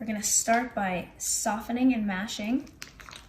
We're gonna start by softening and mashing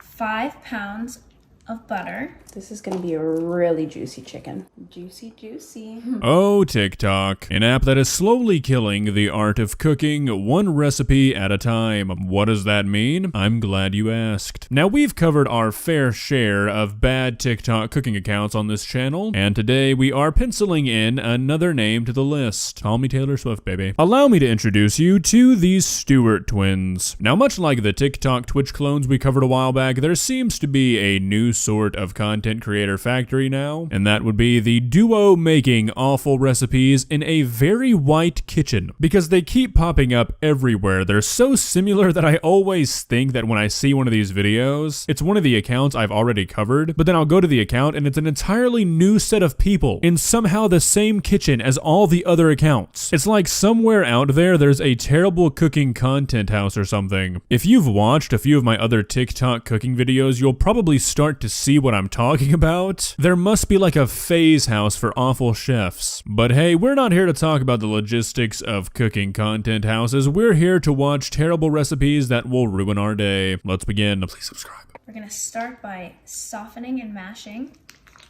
5 pounds of butter. This is gonna be a really juicy chicken. Juicy, juicy. Oh, TikTok, an app that is slowly killing the art of cooking one recipe at a time. What does that mean? I'm glad you asked. Now, we've covered our fair share of bad TikTok cooking accounts on this channel, and today we are penciling in another name to the list. Call me Taylor Swift, baby. Allow me to introduce you to these Stewart twins. Now, much like the TikTok Twitch clones we covered a while back, there seems to be a new sort of content creator factory now, and that would be the duo making awful recipes in a very white kitchen, because they keep popping up everywhere. They're so similar that I always think that when I see one of these videos, it's one of the accounts I've already covered, but then I'll go to the account and it's an entirely new set of people in somehow the same kitchen as all the other accounts. It's like somewhere out there's a terrible cooking content house or something. If you've watched a few of my other TikTok cooking videos, you'll probably start to see what I'm talking about. There must be like a phase house for awful chefs. But hey, we're not here to talk about the logistics of cooking content houses. We're here to watch terrible recipes that will ruin our day. Let's begin. Please subscribe. We're gonna start by softening and mashing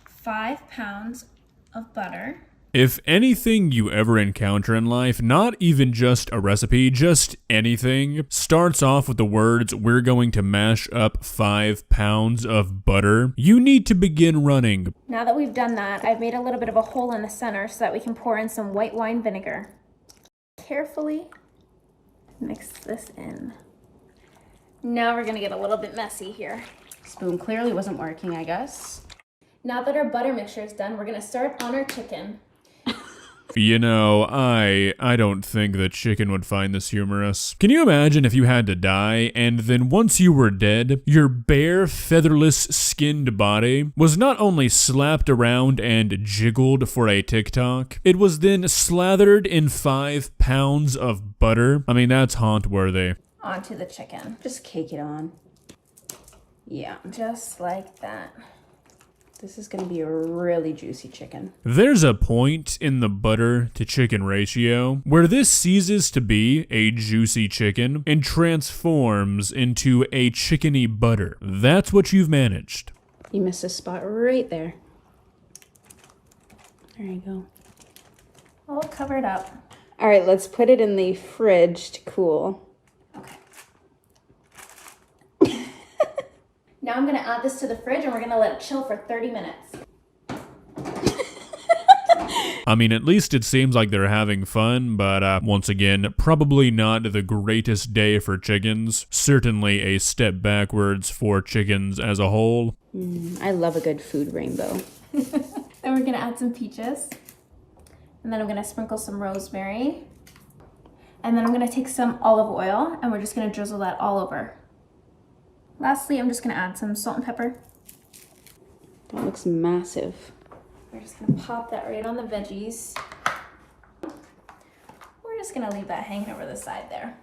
5 pounds of butter. If anything you ever encounter in life, not even just a recipe, just anything, starts off with the words, "We're going to mash up 5 pounds of butter," you need to begin running. Now that we've done that, I've made a little bit of a hole in the center so that we can pour in some white wine vinegar. Carefully mix this in. Now we're gonna get a little bit messy here. Spoon clearly wasn't working, I guess. Now that our butter mixture is done, we're gonna start on our chicken. You know, I don't think that chicken would find this humorous. Can you imagine if you had to die, and then once you were dead, your bare, featherless, skinned body was not only slapped around and jiggled for a TikTok, it was then slathered in 5 pounds of butter? I mean, that's haunt-worthy. Onto the chicken. Just cake it on. Yeah. Just like that. This is gonna be a really juicy chicken. There's a point in the butter to chicken ratio where this ceases to be a juicy chicken and transforms into a chickeny butter. That's what you've managed. You missed a spot right there. There you go. All covered up. All right, let's put it in the fridge to cool. Now I'm gonna add this to the fridge and we're gonna let it chill for 30 minutes. I mean, at least it seems like they're having fun, but once again, probably not the greatest day for chickens. Certainly a step backwards for chickens as a whole. I love a good food rainbow. Then we're gonna add some peaches. And then I'm gonna sprinkle some rosemary. And then I'm gonna take some olive oil and we're just gonna drizzle that all over. Lastly, I'm just gonna add some salt and pepper. That looks massive. We're just gonna pop that right on the veggies. We're just gonna leave that hanging over the side there.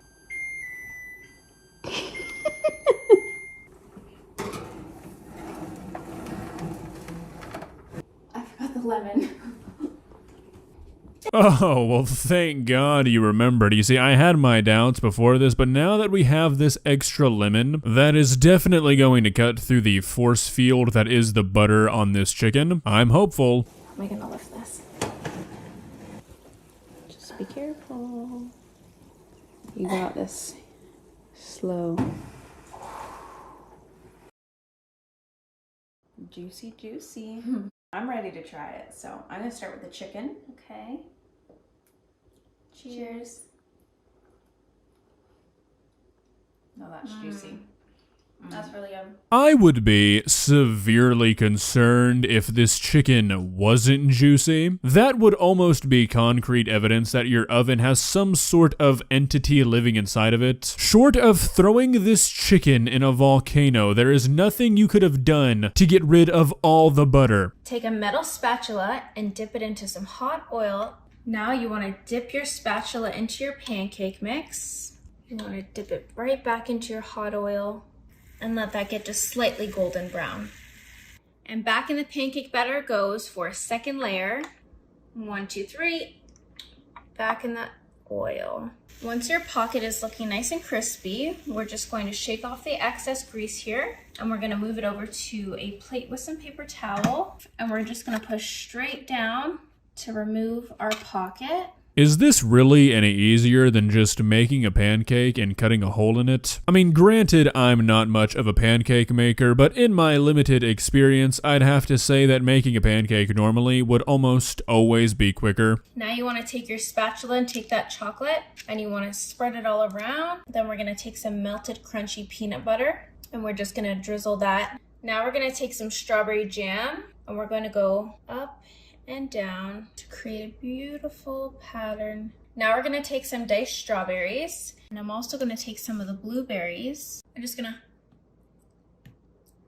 I forgot the lemon. Oh, well, thank God you remembered. You see, I had my doubts before this, but now that we have this extra lemon, that is definitely going to cut through the force field that is the butter on this chicken. I'm hopeful. How am I gonna lift this? Just be careful. You got this. Slow. Juicy, juicy. I'm ready to try it, so I'm gonna start with the chicken. Okay. Cheers. No, that's juicy. That's really good. I would be severely concerned if this chicken wasn't juicy. That would almost be concrete evidence that your oven has some sort of entity living inside of it. Short of throwing this chicken in a volcano, there is nothing you could have done to get rid of all the butter. Take a metal spatula and dip it into some hot oil. Now you want to dip your spatula into your pancake mix. You want to dip it right back into your hot oil and let that get just slightly golden brown. And back in the pancake batter goes for a second layer. 1, 2, 3. Back in that oil. Once your pocket is looking nice and crispy, we're just going to shake off the excess grease here, and we're going to move it over to a plate with some paper towel, and we're just going to push straight down to remove our pocket. Is this really any easier than just making a pancake and cutting a hole in it? I mean, granted, I'm not much of a pancake maker, but in my limited experience, I'd have to say that making a pancake normally would almost always be quicker. Now you want to take your spatula and take that chocolate, and you want to spread it all around. Then we're going to take some melted crunchy peanut butter, and we're just going to drizzle that. Now we're going to take some strawberry jam, and we're going to go up and down to create a beautiful pattern. Now we're going to take some diced strawberries, and I'm also going to take some of the blueberries. I'm just going to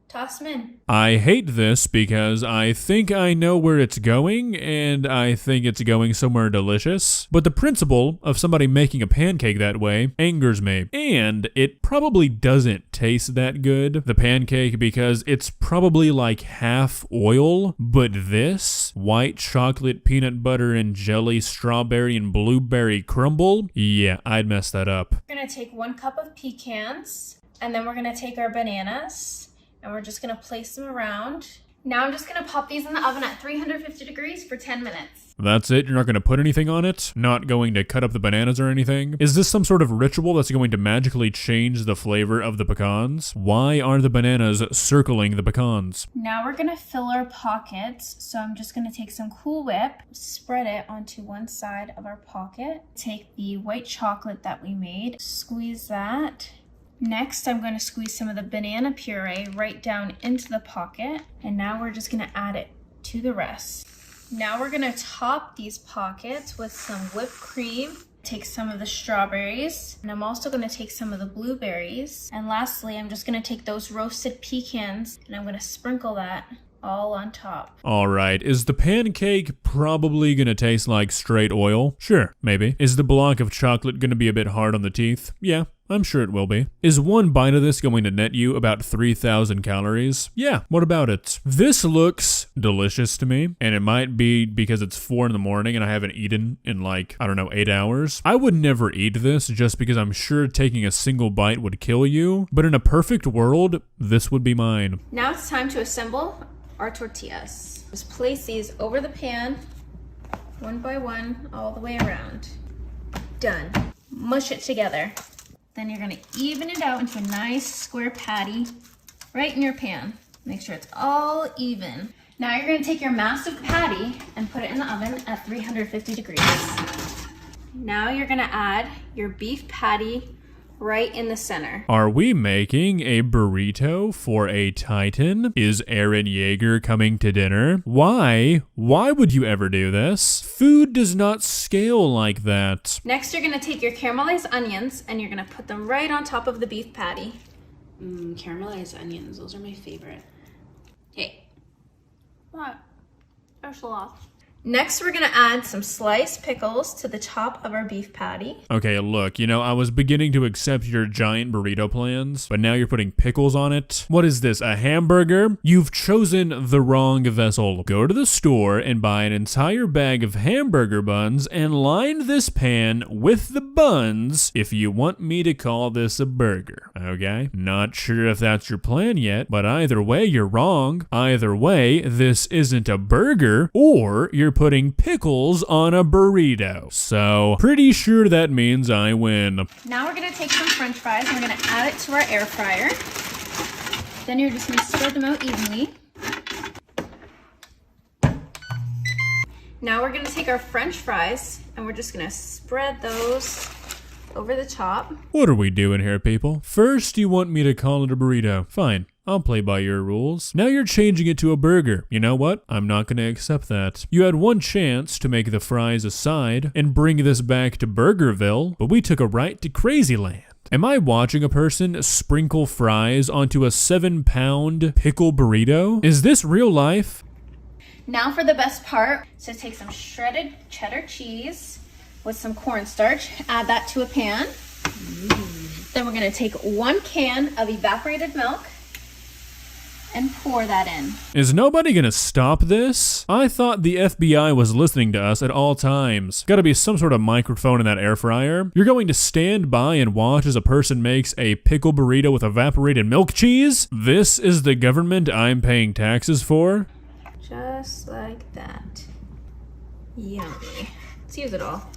toss them in. I hate this because I think I know where it's going, and I think it's going somewhere delicious. But the principle of somebody making a pancake that way angers me. And it probably doesn't taste that good, the pancake, because it's probably like half oil. But this white chocolate, peanut butter, and jelly, strawberry, and blueberry crumble, yeah, I'd mess that up. We're going to take 1 cup of pecans, and then we're going to take our bananas, and we're just gonna place them around. Now I'm just gonna pop these in the oven at 350 degrees for 10 minutes. That's it? You're not gonna put anything on it? Not going to cut up the bananas or anything? Is this some sort of ritual that's going to magically change the flavor of the pecans? Why are the bananas circling the pecans? Now we're gonna fill our pockets. So I'm just gonna take some Cool Whip, spread it onto one side of our pocket. Take the white chocolate that we made, squeeze that. Next, I'm going to squeeze some of the banana puree right down into the pocket, and now we're just going to add it to the rest. Now we're going to top these pockets with some whipped cream. Take some of the strawberries, and I'm also going to take some of the blueberries. And lastly, I'm just going to take those roasted pecans, and I'm going to sprinkle that all on top. Alright, is the pancake probably gonna taste like straight oil? Sure, maybe. Is the block of chocolate gonna be a bit hard on the teeth? Yeah, I'm sure it will be. Is one bite of this going to net you about 3,000 calories? Yeah, what about it? This looks delicious to me, and it might be because it's 4 in the morning and I haven't eaten in like, I don't know, 8 hours. I would never eat this just because I'm sure taking a single bite would kill you, but in a perfect world, this would be mine. Now it's time to assemble our tortillas. Just place these over the pan, one by one, all the way around. Done. Mush it together. Then you're gonna even it out into a nice square patty right in your pan. Make sure it's all even. Now you're gonna take your massive patty and put it in the oven at 350 degrees. Now you're gonna add your beef patty right in the center. Are we making a burrito for a Titan? Is Eren Yeager coming to dinner? Why? Why would you ever do this? Food does not scale like that. Next, you're gonna take your caramelized onions and you're gonna put them right on top of the beef patty. Caramelized onions, those are my favorite. Hey. What? They're off. Next, we're gonna add some sliced pickles to the top of our beef patty. Okay, look, you know, I was beginning to accept your giant burrito plans, but now you're putting pickles on it? What is this, a hamburger? You've chosen the wrong vessel. Go to the store and buy an entire bag of hamburger buns and line this pan with the buns if you want me to call this a burger, okay? Not sure if that's your plan yet, but either way, you're wrong. Either way, this isn't a burger, or you're putting pickles on a burrito. So, pretty sure that means I win. Now we're gonna take some French fries and we're gonna add it to our air fryer. Then you're just gonna spread them out evenly. Now we're gonna take our French fries and we're just gonna spread those over the top. What are we doing here, people? First, you want me to call it a burrito. Fine. I'll play by your rules. Now you're changing it to a burger. You know what? I'm not going to accept that. You had one chance to make the fries a side and bring this back to Burgerville, but we took a right to Crazyland. Am I watching a person sprinkle fries onto a 7-pound pickle burrito? Is this real life? Now for the best part. So take some shredded cheddar cheese with some cornstarch, add that to a pan. Then we're gonna take 1 can of evaporated milk, and pour that in. Is nobody gonna stop this? I thought the FBI was listening to us at all times. Gotta be some sort of microphone in that air fryer. You're going to stand by and watch as a person makes a pickle burrito with evaporated milk cheese? This is the government I'm paying taxes for? Just like that. Yummy. Let's use it all.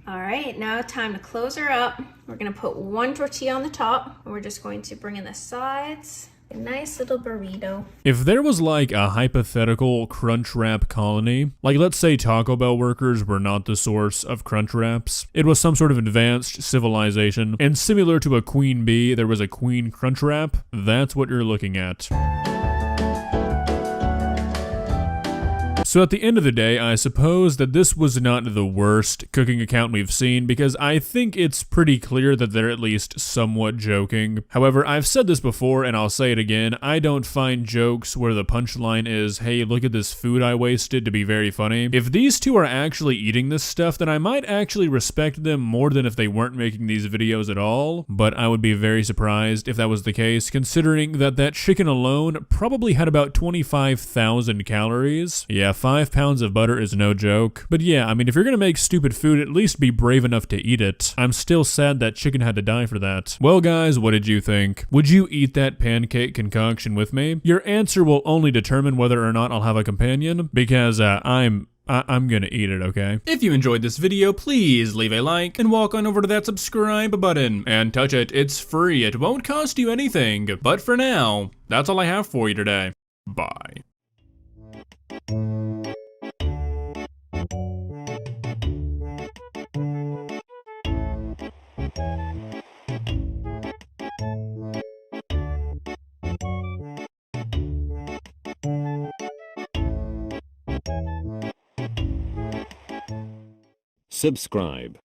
All right, now time to close her up. We're gonna put one tortilla on the top, and we're just going to bring in the sides. A nice little burrito. If there was like a hypothetical Crunchwrap colony, like let's say Taco Bell workers were not the source of Crunchwraps, it was some sort of advanced civilization, and similar to a queen bee, there was a queen Crunchwrap, that's what you're looking at. So at the end of the day, I suppose that this was not the worst cooking account we've seen because I think it's pretty clear that they're at least somewhat joking. However, I've said this before and I'll say it again, I don't find jokes where the punchline is, hey, look at this food I wasted to be very funny. If these two are actually eating this stuff, then I might actually respect them more than if they weren't making these videos at all, but I would be very surprised if that was the case, considering that that chicken alone probably had about 25,000 calories. Yeah, 5 pounds of butter is no joke. But yeah, I mean, if you're gonna make stupid food, at least be brave enough to eat it. I'm still sad that chicken had to die for that. Well guys, what did you think? Would you eat that pancake concoction with me? Your answer will only determine whether or not I'll have a companion, because I'm gonna eat it, okay? If you enjoyed this video, please leave a like and walk on over to that subscribe button and touch it. It's free. It won't cost you anything. But for now, that's all I have for you today. Bye. Subscribe.